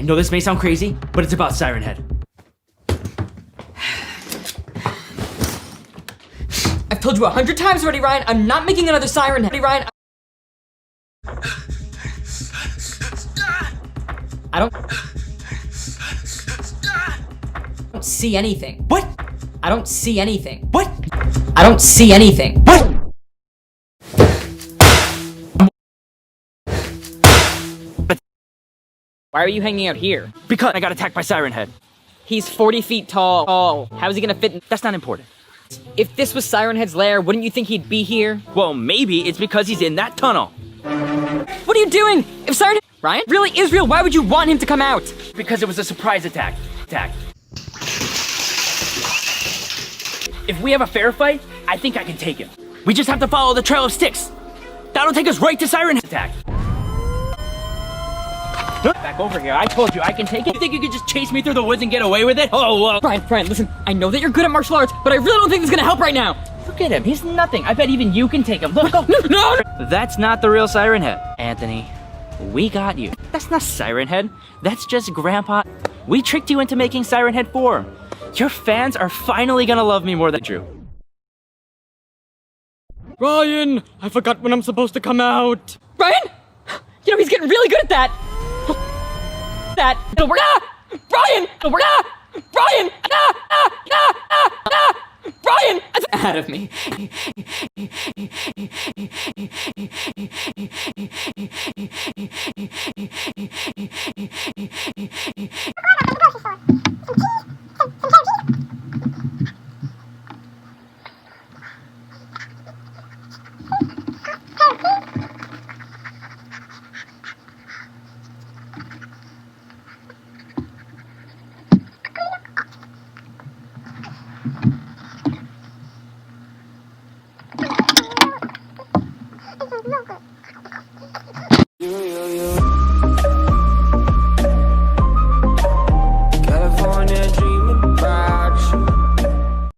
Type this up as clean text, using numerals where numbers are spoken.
know this may sound crazy, but it's about Siren Head. I've told you 100 times already, Ryan. I'm not making another Siren Head. Ryan, I don't see anything. What? I don't see anything. What? I don't see anything. What? Why are you hanging out here? Because I got attacked by Siren Head. He's 40 feet tall. How's he gonna fit in? That's not important. If this was Siren Head's lair, wouldn't you think he'd be here? Well, maybe it's because he's in that tunnel. What are you doing? If Siren Head Ryan really is real, why would you want him to come out? Because it was a surprise attack. If we have a fair fight, I think I can take him. We just have to follow the trail of sticks. That'll take us right to Siren Head attack. Back over here. I told you I can take it. You think you could just chase me through the woods and get away with it? Oh, Brian, listen. I know that you're good at martial arts, but I really don't think this is gonna help right now. Look at him. He's nothing. I bet even you can take him. Look, go. No! That's not the real Siren Head. Anthony, we got you. That's not Siren Head. That's just Grandpa. We tricked you into making Siren Head 4. Your fans are finally gonna love me more than Drew. Ryan, I forgot when I'm supposed to come out. Ryan? You know, he's getting really good at that. Brian! Brian! Brian! Out of me.